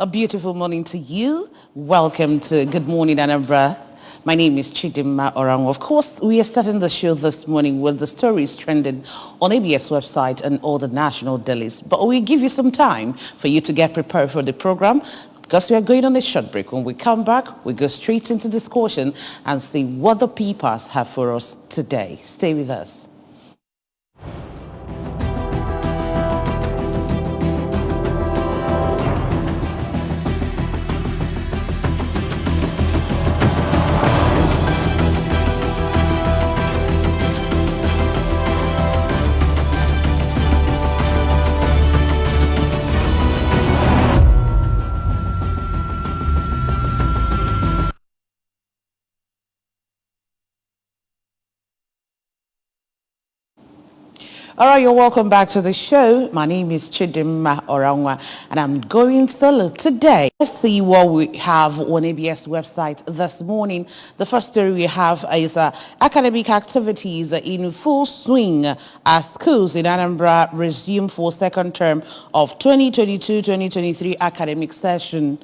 A beautiful morning to you. Welcome to Good Morning Anambra. My name is Chidimma Orang. Of course, we are starting the show this morning with the stories trending on ABS website and all the national dailies. But we give you some time for you to get prepared for the program because we are going on a short break. When we come back, we go straight into discussion and see what the papers have for us today. Stay with us. All right, you're welcome back to the show. My name is Chidimma Orangwa, and I'm going solo today. Let's see what we have on ABS website this morning. The first story we have is academic activities in full swing as schools in Anambra resume for second term of 2022-2023 academic session.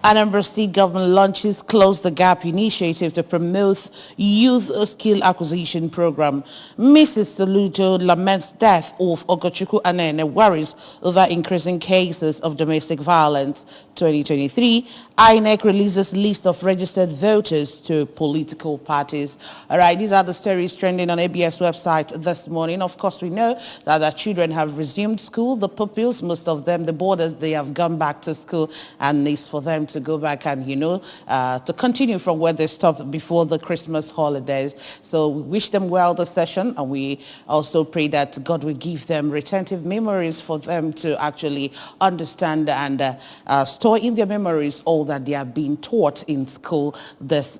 Anambra State government launches Close the Gap initiative to promote youth skill acquisition program. Mrs. Soludo laments death of Ogochukwu Anene, worries over increasing cases of domestic violence. 2023, INEC releases list of registered voters to political parties. All right, these are the stories trending on ABS website this morning. Of course, we know that our children have resumed school. The pupils, most of them, the boarders, they have gone back to school, and it's for them to go back and, to continue from where they stopped before the Christmas holidays. So we wish them well this session, and we also pray that God will give them retentive memories for them to actually understand and store in their memories all that they are being taught in school this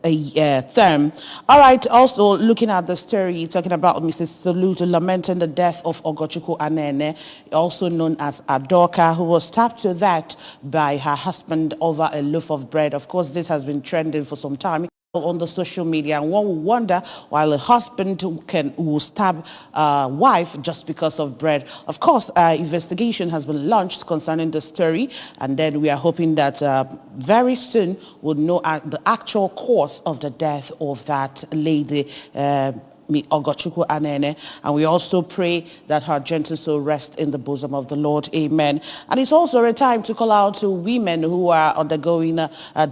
term. All right, also looking at the story, talking about Mrs. Soludo lamenting the death of Ogochukwu Anene, also known as Adoka, who was stabbed to that by her husband over a loaf of bread. Of course, this has been trending for some time on the social media, and one will wonder why a husband will stab wife just because of bread. Of course, investigation has been launched concerning the story, and then we are hoping that very soon we'll know the actual cause of the death of that lady, Ogochukwu Anene, and we also pray that her gentle soul rest in the bosom of the Lord. Amen. And it's also a time to call out to women who are undergoing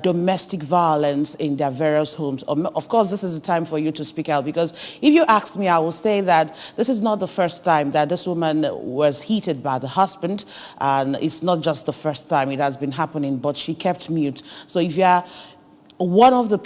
domestic violence in their various homes. Of course, this is a time for you to speak out, because if you ask me, I will say that this is not the first time that this woman was heated by the husband, and it's not just the first time it has been happening, but she kept mute. So if you are one of the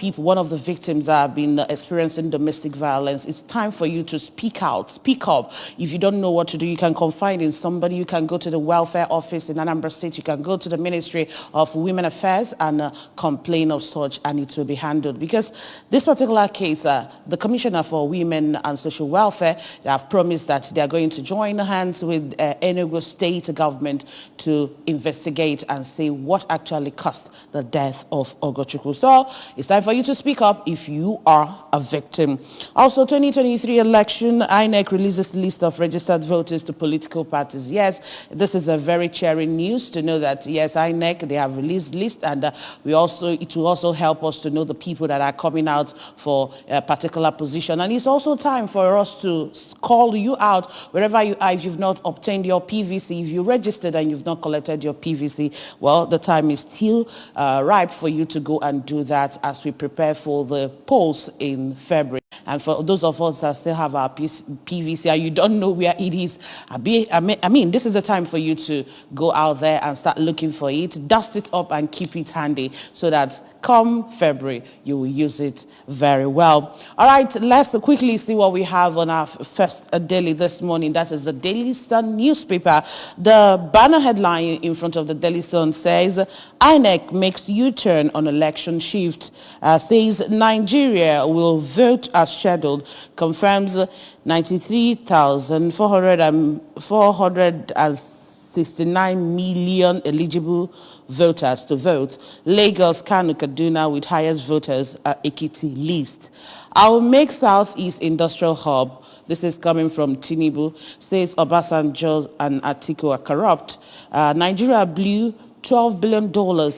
victims that have been experiencing domestic violence, it's time for you to speak out, speak up. If you don't know what to do, you can confide in somebody. You can go to the welfare office in Anambra State. You can go to the Ministry of Women Affairs and complain of such, and it will be handled. Because this particular case, the Commissioner for Women and Social Welfare, they have promised that they are going to join hands with Enugu State government to investigate and see what actually caused the death of Ogochukwu. So it's time for you to speak up if you are a victim. Also, 2023 election, INEC releases list of registered voters to political parties. Yes, this is a very cheering news to know that, yes, INEC, they have released list, and it will also help us to know the people that are coming out for a particular position. And it's also time for us to call you out wherever you are. If you've not obtained your PVC, if you registered and you've not collected your PVC, well, the time is still ripe for you to go and do that as we prepare for the polls in February. And for those of us that still have our PVC and you don't know where it is, I mean, this is the time for you to go out there and start looking for it, dust it up and keep it handy so that come February, you will use it very well. All right, let's quickly see what we have on our first daily this morning. That is the Daily Sun newspaper. The banner headline in front of the Daily Sun says, INEC makes U-turn on election shift, says Nigeria will vote as scheduled, confirms 93,469 million eligible voters to vote. Lagos, Kano, Kaduna with highest voters at Ekiti list. I will make Southeast Industrial Hub. This is coming from Tinubu. Says Obasanjo and Atiku are corrupt. Nigeria blew $12 billion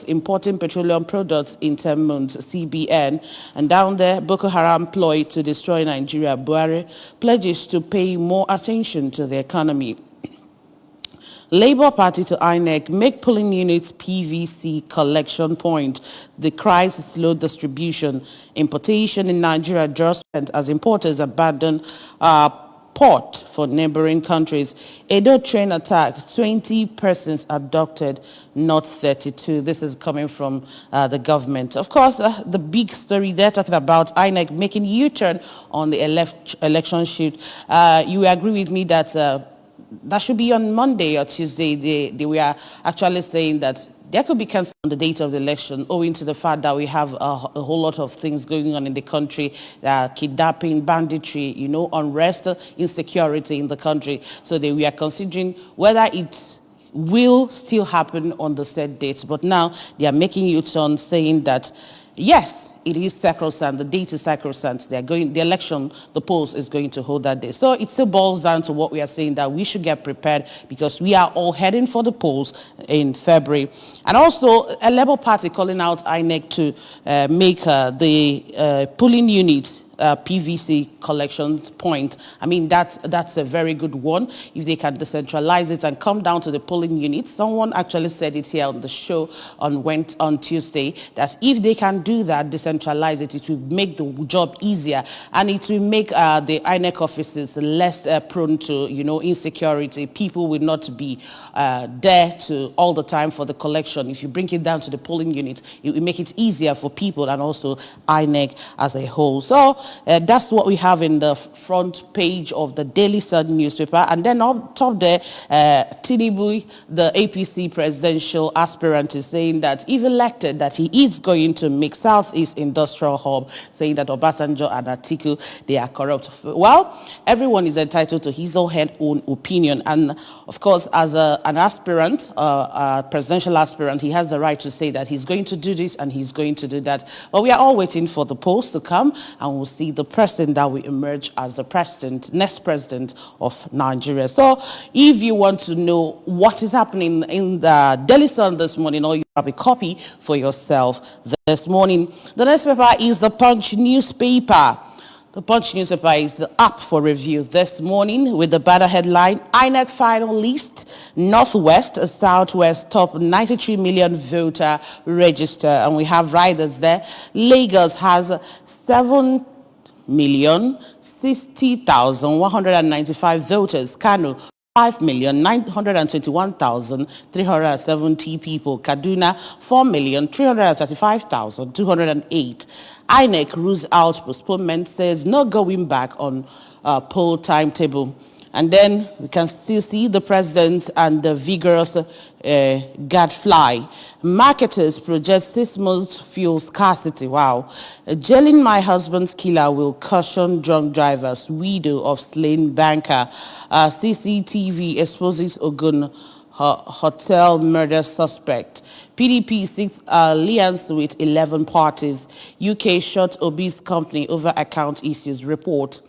importing petroleum products in 10 months, CBN. And down there, Boko Haram ploy to destroy Nigeria. Buhari pledges to pay more attention to the economy. Labour Party to INEC, make polling units PVC collection point. The cries slow distribution. Importation in Nigeria adjustment as importers abandon port for neighboring countries. Edo train attack, 20 persons abducted, not 32. This is coming from the government. Of course, the big story they're talking about, INEC making U-turn on the election shoot. You agree with me that that should be on Monday or Tuesday. They were actually saying that there could be cancelled on the date of the election owing to the fact that we have a whole lot of things going on in the country, kidnapping, banditry, unrest, insecurity in the country. So they were considering whether it will still happen on the said date. But now they are making U-turn saying that, yes, it is sacrosanct. The date is sacrosanct. The election, the polls is going to hold that day. So it still boils down to what we are saying, that we should get prepared because we are all heading for the polls in February. And also a Labour Party calling out INEC to make the polling unit PVC collections point. I mean, that's a very good one. If they can decentralize it and come down to the polling units, someone actually said it here on the show on Tuesday, that if they can do that, decentralize it, it will make the job easier and it will make the INEC offices less prone to, insecurity. People will not be there to all the time for the collection. If you bring it down to the polling unit, it will make it easier for people and also INEC as a whole. So that's what we have in the front page of the Daily Sun newspaper. And then up top there, Tinubu, the APC presidential aspirant, is saying that if elected, that he is going to make Southeast Industrial Hub, saying that Obasanjo and Atiku, they are corrupt. Well, everyone is entitled to his or her own opinion. And of course, as an aspirant, a presidential aspirant, he has the right to say that he's going to do this and he's going to do that. But we are all waiting for the polls to come, and we'll see the person that will emerge as the next president of Nigeria. So if you want to know what is happening in the Daily Sun this morning, or you have a copy for yourself this morning, the next paper is the Punch newspaper. The Punch newspaper is up for review this morning with the banner headline, INEC final list, Northwest, Southwest top 93 million voter register. And we have riders there. Lagos has 7,060,195 voters. Kano, 5,921,370 people. Kaduna, 4,335,208. INEC rules out postponement, says no going back on poll timetable. And then we can still see the president and the vigorous gadfly. Marketers project 6 months fuel scarcity. Wow. Jailing my husband's killer will caution drunk drivers. Widow of slain banker. CCTV exposes Ogun hotel murder suspect. PDP seeks alliance with 11 parties. UK shut Obi's company over account issues. Report.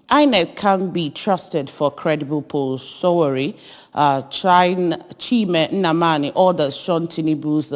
INEC can be trusted for credible polls. Sowore, Chime Nnamani orders Sean Tinubu's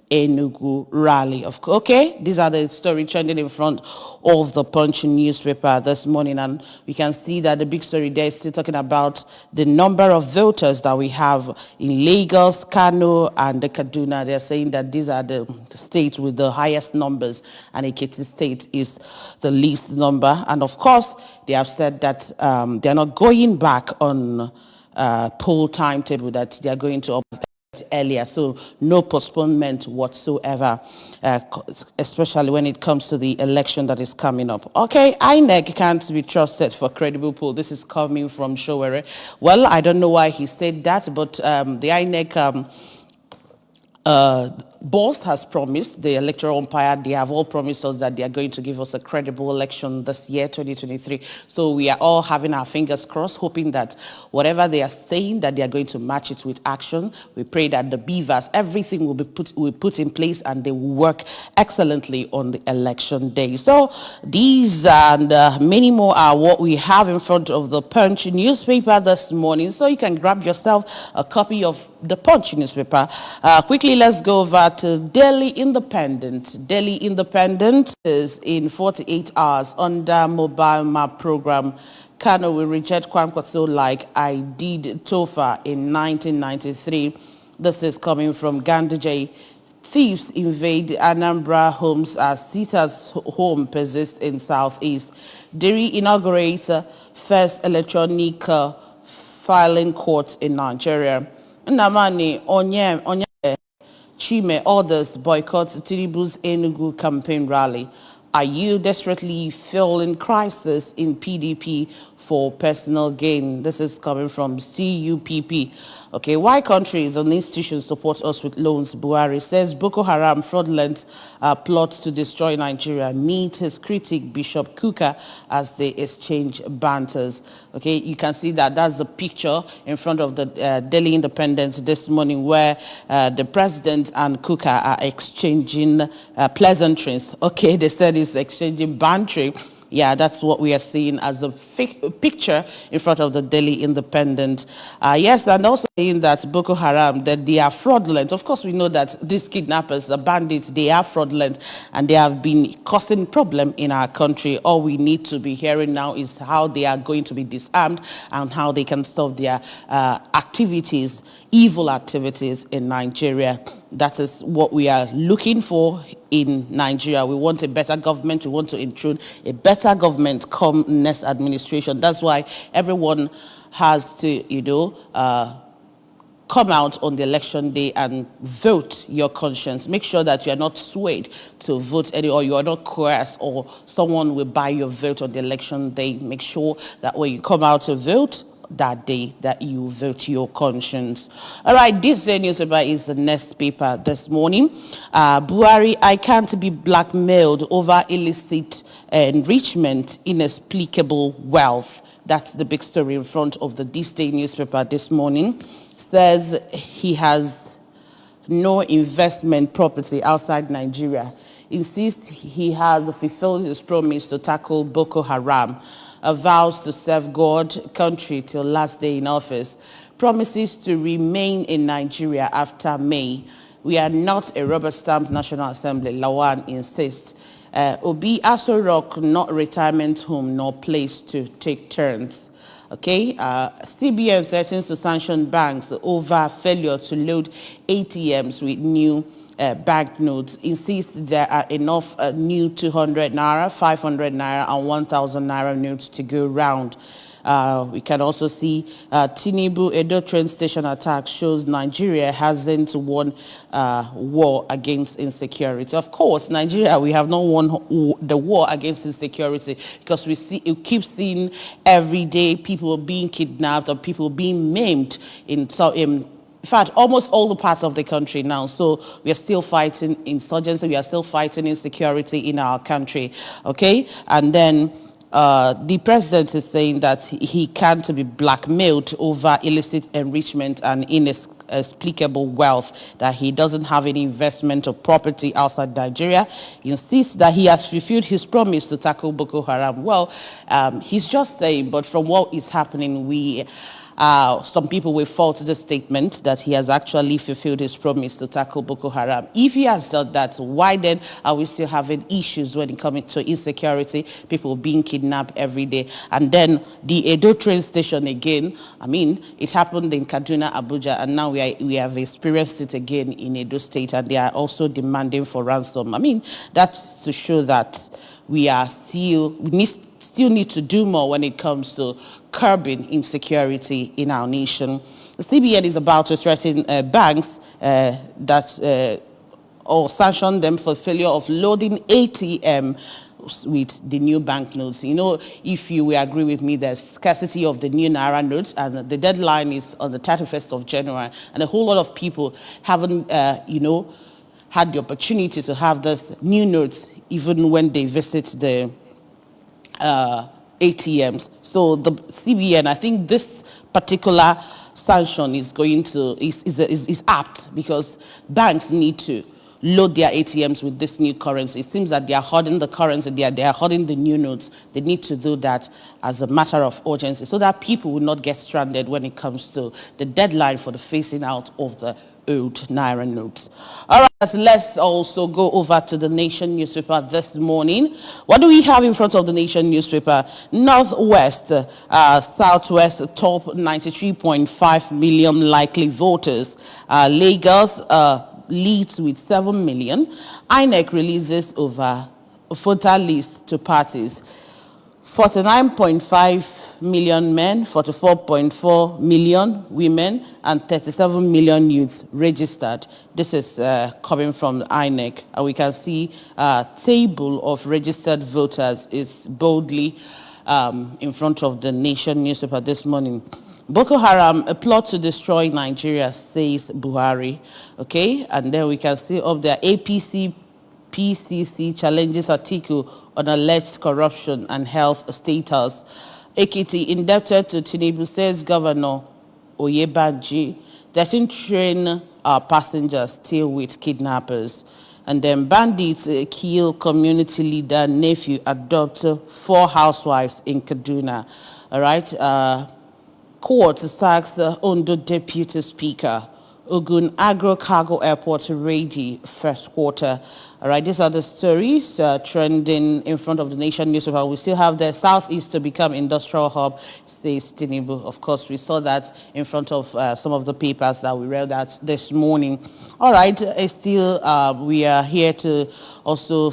Enugu rally. Okay, these are the story trending in front of the Punch newspaper this morning, and we can see that the big story there is still talking about the number of voters that we have in Lagos, Kano, and the Kaduna. They're saying that these are the states with the highest numbers, and Ekiti State is the least number. And of course, they have said that they're not going back on poll timetable, that they're going to earlier, so no postponement whatsoever, especially when it comes to the election that is coming up. Okay, INEC can't be trusted for credible poll. This is coming from Sowore. Well, I don't know why he said that, but the INEC boss has promised, the electoral umpire, they have all promised us that they are going to give us a credible election this year, 2023. So we are all having our fingers crossed, hoping that whatever they are saying, that they are going to match it with action. We pray that the beavers, everything will be put in place, and they will work excellently on the election day. So these and many more are what we have in front of the Punch newspaper this morning. So you can grab yourself a copy of the Punch newspaper. Quickly, let's go over to Delhi Independent. Delhi Independent is in 48 hours under mobile map program. Kano will reject Kwankwaso like I did Tofa in 1993. This is coming from Gandhi. Thieves invade Anambra homes as Sita's home persists in southeast. Diri inaugurates first electronic filing court in Nigeria. Nnamani Onye Chime orders boycott Tinubu's Enugu campaign rally. Are you desperately feeling crisis in PDP for personal gain? This is coming from CUPP. Okay, why countries and institutions support us with loans? Buhari says Boko Haram fraudulent plot to destroy Nigeria. Meet his critic Bishop Kuka as they exchange banters. Okay, you can see that that's the picture in front of the Delhi Independent this morning where the president and Kuka are exchanging pleasantries. Okay, they said it's exchanging bantering. Yeah, that's what we are seeing as a picture in front of the Delhi Independent. Yes, and also saying that Boko Haram, that they are fraudulent. Of course, we know that these kidnappers, the bandits, they are fraudulent and they have been causing problem in our country. All we need to be hearing now is how they are going to be disarmed and how they can stop their activities, evil activities in Nigeria. That is what we are looking for in Nigeria. We want a better government. We want to intrude a better government come next administration. That's why everyone has to, come out on the election day and vote your conscience. Make sure that you are not swayed to vote any, or you are not coerced, or someone will buy your vote on the election day. Make sure that when you come out to vote, that day that you vote your conscience. All right, this newspaper is the next paper this morning. Buhari, I can't be blackmailed over illicit enrichment, inexplicable wealth. That's the big story in front of the This Day newspaper this morning. Says he has no investment property outside Nigeria. Insists he has fulfilled his promise to tackle Boko Haram. Vows to serve God, country till last day in office. Promises to remain in Nigeria after May. We are not a rubber stamp National Assembly, Lawan insists. Obi Aso Rock, not retirement home, nor place to take turns. Okay, CBN threatens to sanction banks over failure to load ATMs with new banknotes. Insists there are enough new 200 naira, 500 naira, and 1,000 naira notes to go round. We can also see Tinubu Edo train station attack shows Nigeria hasn't won war against insecurity. Of course, Nigeria, we have not won the war against insecurity because we keep seeing every day people being kidnapped or people being maimed in fact, almost all the parts of the country now. So we are still fighting insurgency. We are still fighting insecurity in our country. Okay, and then the president is saying that he can't be blackmailed over illicit enrichment and inexplicable wealth, that he doesn't have any investment or property outside Nigeria. He insists that he has fulfilled his promise to tackle Boko Haram. Well, he's just saying, but from what is happening, some people will fault the statement that he has actually fulfilled his promise to tackle Boko Haram. If he has done that, why then are we still having issues when it comes to insecurity, people being kidnapped every day? And then the Edo train station again, I mean, it happened in Kaduna, Abuja, and now we have experienced it again in Edo State, and they are also demanding for ransom. I mean, that's to show that we still need to do more when it comes to curbing insecurity in our nation. The CBN is about to threaten banks or sanction them for failure of loading ATM with the new banknotes. You know, if you will agree with me, there's scarcity of the new Naira notes, and the deadline is on the 31st of January, and a whole lot of people haven't, had the opportunity to have this new notes even when they visit the ATMs. So the CBN, I think this particular sanction is going to is apt because banks need to load their ATMs with this new currency. It seems that they are hoarding the currency, they are hoarding the new notes. They need to do that as a matter of urgency so that people will not get stranded when it comes to the deadline for the phasing out of the old Naira notes. All right, let's also go over to the Nation newspaper this morning. What do we have in front of the Nation newspaper? Northwest, Southwest top 93.5 million likely voters. Lagos leads with 7 million. INEC releases over voter list to parties. 49.5 million men, 44.4 million women, and 37 million youths registered. This is coming from the INEC. And we can see a table of registered voters is boldly in front of the Nation newspaper this morning. Boko Haram, a plot to destroy Nigeria, says Buhari. Okay, and then we can see up there APC PCC challenges Atiku on alleged corruption and health status. Ekiti indebted to Tinubu, says Governor Oyebanji. 13 train passengers still with kidnappers. And then bandits kill community leader nephew, adopt 4 housewives in Kaduna. All right. Court sacks Ondo deputy speaker. Ogun Agro Cargo Airport ready first quarter. All right, these are the stories trending in front of the Nation newspaper. We still have the Southeast to become industrial hub, says Tinubu. Of course, we saw that in front of some of the papers that we read that this morning. All right, still we are here to also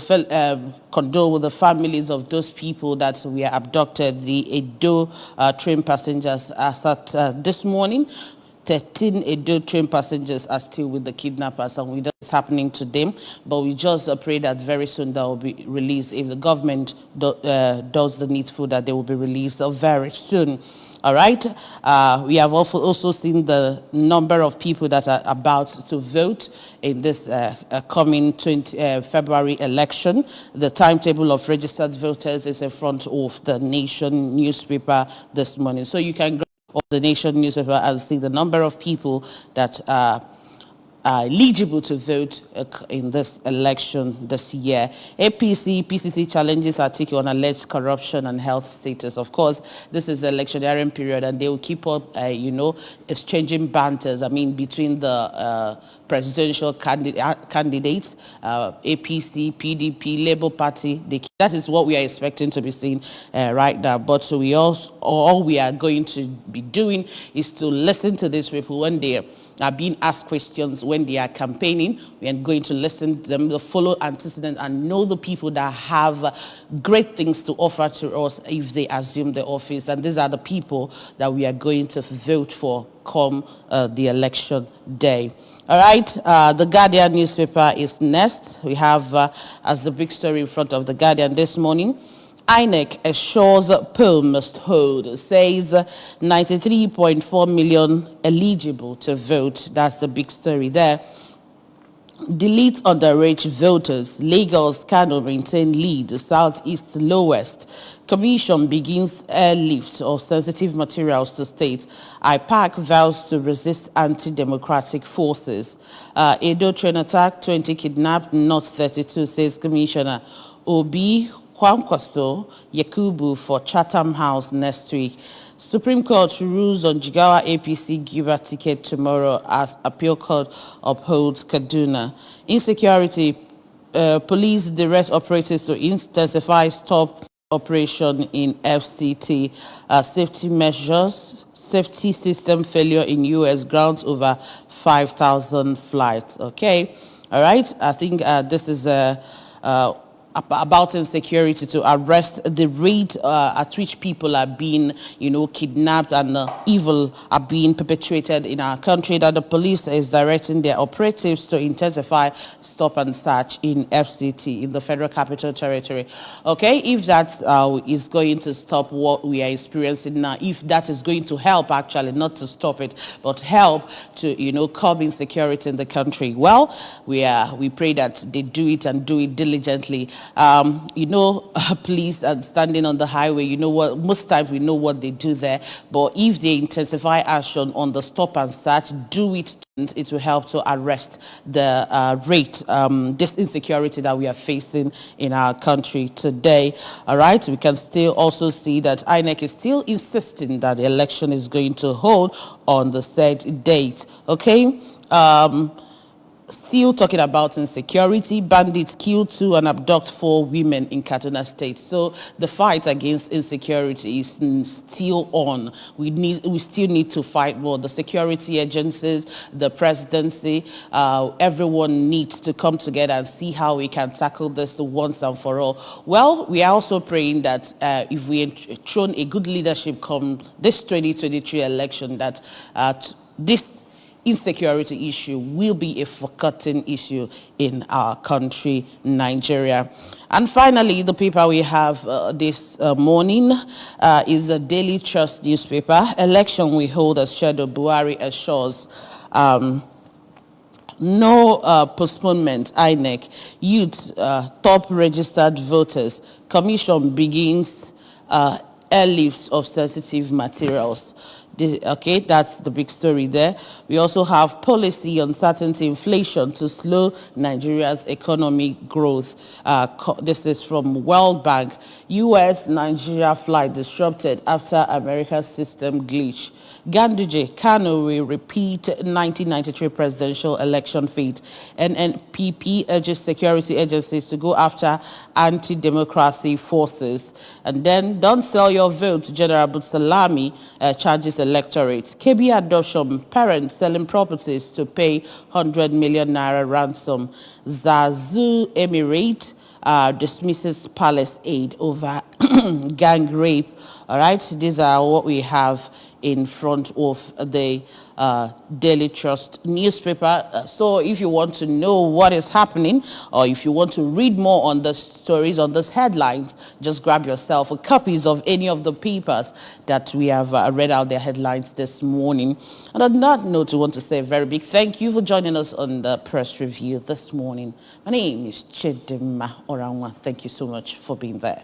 condole with the families of those people that were abducted, the Edo train passengers as at this morning. 13 Edo train passengers are still with the kidnappers, and we know what's happening to them. But we just pray that very soon they will be released. If the government does the needful, that they will be released very soon. All right. We have also seen the number of people that are about to vote in this coming February election. The timetable of registered voters is in front of the Nation newspaper this morning. So you can of the Nation newspaper and see the number of people that are eligible to vote in this election this year. APC, PCC challenges Atiku on alleged corruption and health status. Of course, this is an electioneering period, and they will keep up, exchanging banters. I mean, between the presidential candidates, APC, PDP, Labour Party. That is what we are expecting to be seen right now. But so all we are going to be doing is to listen to these people when they are being asked questions, when they are campaigning. We are going to listen to them, follow antecedents, and know the people that have great things to offer to us if they assume the office. And these are the people that we are going to vote for come the election day. All right, the Guardian newspaper is next. We have as the big story in front of the Guardian this morning, INEC assures poll must hold, says 93.4 million eligible to vote. That's the big story there. Delete underage voters. Lagos cannot maintain lead. The Southeast lowest. Commission begins airlift of sensitive materials to state. IPAC vows to resist anti-democratic forces. Edo train attack, 20 kidnapped, not 32, says Commissioner. Obi Kwankwaso Yakubu for Chatham House next week. Supreme Court rules on Jigawa APC giver ticket tomorrow as appeal court upholds Kaduna. Insecurity, police direct operators to intensify stop operation in FCT. Safety measures, safety system failure in U.S. grounds over 5,000 flights. Okay, all right. I think this is about insecurity, to arrest the rate at which people are being, kidnapped and evil are being perpetrated in our country, that the police is directing their operatives to intensify stop and search in FCT, in the Federal Capital Territory. Okay, if that is going to stop what we are experiencing now, if that is going to help, actually, not to stop it, but help to, curb insecurity in the country, well, we pray that they do it and do it diligently police and standing on the highway, most times we know what they do there. But if they intensify action on the stop and search, do it will help to arrest the this insecurity that we are facing in our country today. All right, we can still also see that INEC is still insisting that the election is going to hold on the said date. Okay. Still talking about insecurity, bandits kill 2 and abduct 4 women in Kaduna State. So the fight against insecurity is still on. We still need to fight more. The security agencies, the presidency, everyone needs to come together and see how we can tackle this once and for all. Well, we are also praying that if we enthrone a good leadership come this 2023 election, that this insecurity issue will be a forgotten issue in our country, Nigeria. And finally, the paper we have this morning is a Daily Trust newspaper. Election we hold as Shadow Buhari assures no postponement. INEC youth top registered voters commission begins airlift of sensitive materials. Okay, that's the big story there. We also have policy uncertainty, inflation to slow Nigeria's economic growth. This is from World Bank. U.S.-Nigeria flight disrupted after America's system glitch. Ganduje Kanu will repeat 1993 presidential election fate. NNPP urges security agencies to go after anti-democracy forces. And then, don't sell your vote. General Butsalami charges electorate. KB adoption, parents selling properties to pay 100 million naira ransom. Zazu Emirate dismisses palace aid over gang rape. All right, these are what we have in front of the Daily Trust newspaper. So if you want to know what is happening, or if you want to read more on the stories, on these headlines, just grab yourself a copies of any of the papers that we have read out their headlines this morning. And on that note, we want to say a very big thank you for joining us on the press review this morning. My name is Chidima Oranwa. Thank you so much for being there.